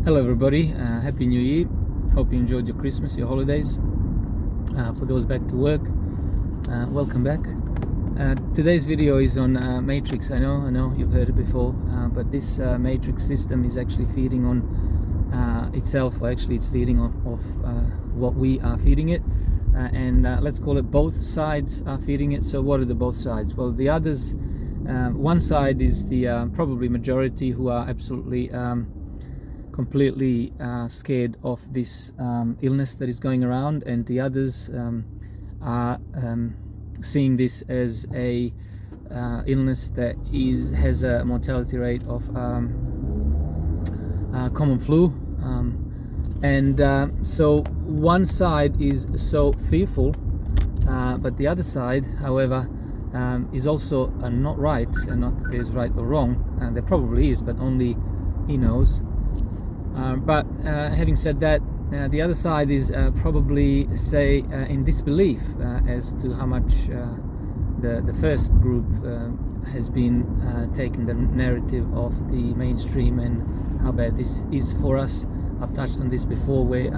Hello everybody, Happy New Year. Hope you enjoyed your Christmas, your holidays. For those back to work, welcome back. Today's video is on Matrix. I know you've heard it before, but this Matrix system is actually feeding on itself, or actually it's feeding off what we are feeding it, and let's call it both sides are feeding it. So what are the both sides? Well, the others, one side is the probably majority who are absolutely completely scared of this illness that is going around, and the others are seeing this as a illness that has a mortality rate of common flu, and so one side is so fearful, but the other side, however, is also not right, and not that there's right or wrong, and there probably is, but only he knows. But having said that, the other side is probably, say, in disbelief as to how much the first group has been taking the narrative of the mainstream and how bad this is for us. I've touched on this before, where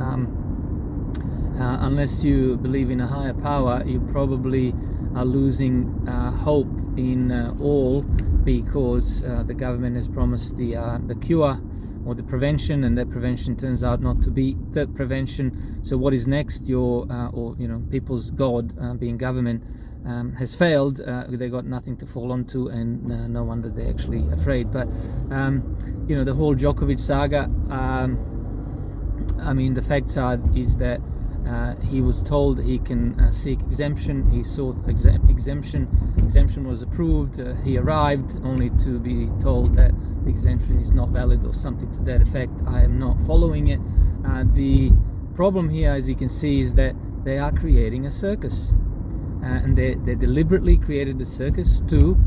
unless you believe in a higher power, you probably are losing hope in all, because the government has promised the cure or the prevention, and that prevention turns out not to be the prevention. So what is next? People's God, being government, has failed. They got nothing to fall onto, and no wonder they're actually afraid. But the whole Djokovic saga, the facts is that he was told he can seek exemption. He sought exemption. Exemption was approved. He arrived only to be told that the exemption is not valid, or something to that effect. I am not following it. The problem here, as you can see, is that they are creating a circus, and they deliberately created a circus to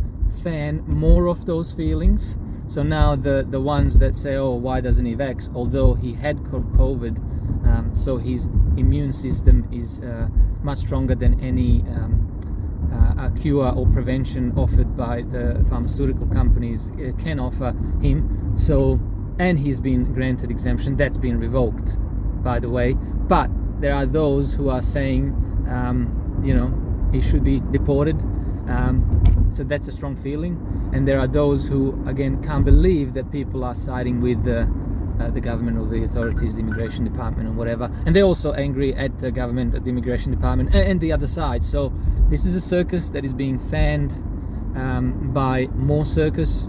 fan more of those feelings. So now the ones that say, oh, why doesn't he vax, although he had COVID, so his immune system is much stronger than any a cure or prevention offered by the pharmaceutical companies can offer him. So, and he's been granted exemption. That's been revoked, by the way. But there are those who are saying, he should be deported. So that's a strong feeling. And there are those who, again, can't believe that people are siding with the government or the authorities, the immigration department or whatever, and they're also angry at the government, at the immigration department, and the other side. So this is a circus that is being fanned by more circus.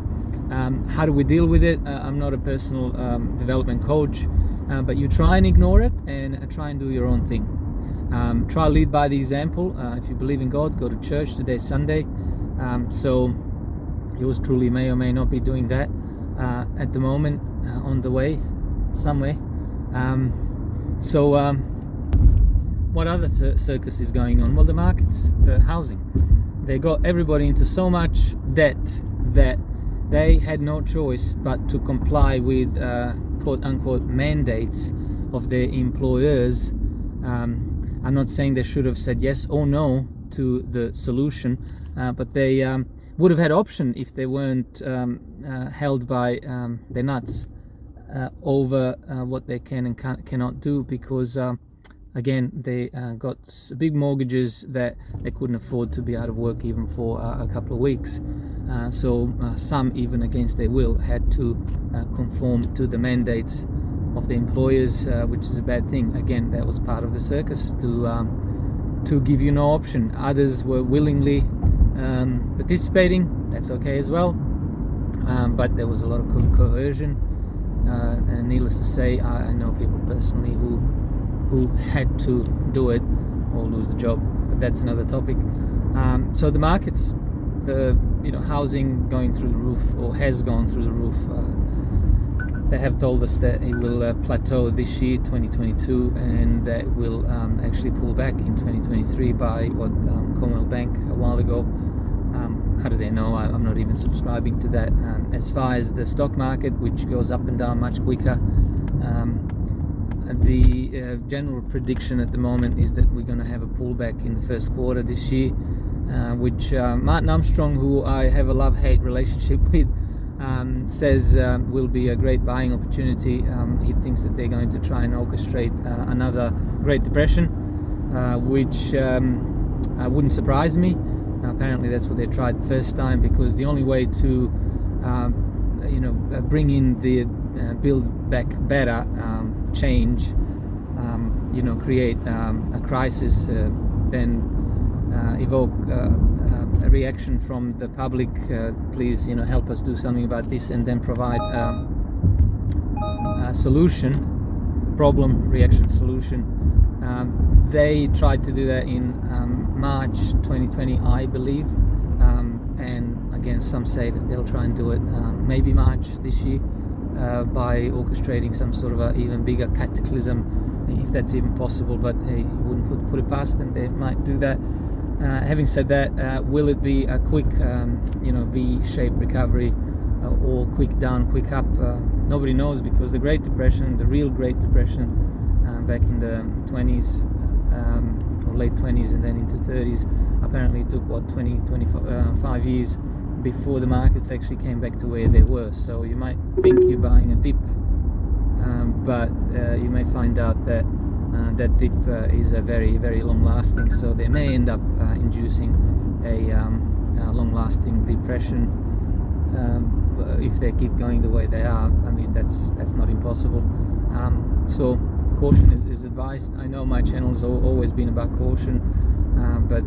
How do we deal with it? I'm not a personal development coach, but you try and ignore it and try and do your own thing. Try to lead by the example. If you believe in God, go to church. Today's Sunday, so yours truly may or may not be doing that at the moment, on the way somewhere. What other circus is going on? Well, the markets, the housing, they got everybody into so much debt that they had no choice but to comply with quote unquote mandates of their employers. I'm not saying they should have said yes or no to the solution, but they would have had option if they weren't held by their nuts over what they can and cannot do, because again, they got big mortgages that they couldn't afford to be out of work even for a couple of weeks. So some, even against their will, had to conform to the mandates of the employers, which is a bad thing. Again, that was part of the circus, to give you no option. Others were willingly participating. That's okay as well, but there was a lot of coercion, and needless to say, I know people personally who had to do it or lose the job, but that's another topic. So the markets, the housing going through the roof, or has gone through the roof. They have told us that it will plateau this year, 2022, and that it will actually pull back in 2023 by what Commonwealth Bank a while ago. How do they know? I'm not even subscribing to that. As far as the stock market, which goes up and down much quicker, the general prediction at the moment is that we're going to have a pullback in the first quarter this year, which Martin Armstrong, who I have a love-hate relationship with, says will be a great buying opportunity. He thinks that they're going to try and orchestrate another Great Depression, which wouldn't surprise me. Apparently that's what they tried the first time, because the only way to bring in the build back better change, create a crisis, then evoke a reaction from the public, please help us do something about this, and then provide a solution, problem, reaction, solution. They tried to do that in March 2020, I believe, and again some say that they'll try and do it maybe March this year, by orchestrating some sort of a even bigger cataclysm, if that's even possible. But hey, you wouldn't put it past them, they might do that. Having said that, will it be a quick V-shaped recovery, or quick down, quick up? Nobody knows, because the Great Depression, the real Great Depression, back in the 20s, or late 20s and then into 30s, apparently it took 25 years before the markets actually came back to where they were. So you might think you're buying a dip, but you may find out that that dip is a very, very long lasting, so they may end up inducing a long lasting depression if they keep going the way they are. I mean, that's not impossible. So caution is advised. I know my channel's always been about caution, but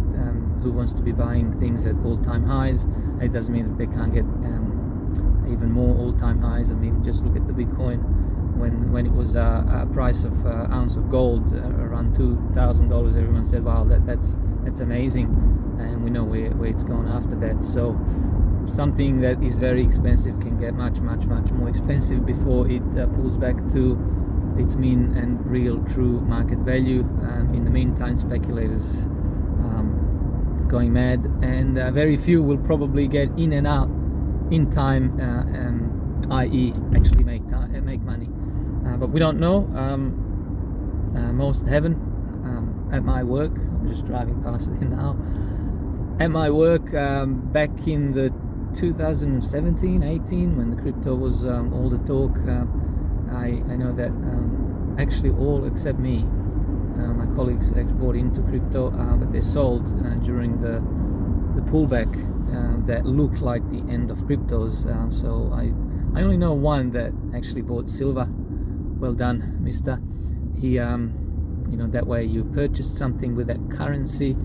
who wants to be buying things at all-time highs? It doesn't mean that they can't get even more all-time highs. I mean, just look at the Bitcoin. When it was a price of ounce of gold around $2,000, everyone said, wow, that's amazing, and we know where it's gone after that. So something that is very expensive can get much more expensive before it pulls back to its mean and real true market value. In the meantime, speculators going mad, and very few will probably get in and out in time, i.e. actually make money. But we don't know. Most haven't. At my work, I'm just driving past it now. At my work, back in the 2017-18, when the crypto was all the talk, I know that actually all except me, my colleagues bought into crypto, but they sold during the pullback that looked like the end of cryptos. So I only know one that actually bought silver. Well done, mister. He, that way you purchased something with that currency,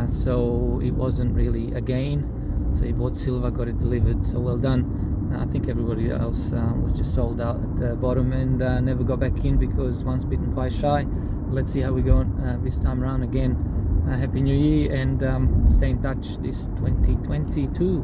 so it wasn't really a gain. So he bought silver, got it delivered, so well done. I think everybody else was just sold out at the bottom and never got back in, because once bitten, twice shy. Let's see how we go this time around again. Happy New Year, and stay in touch this 2022.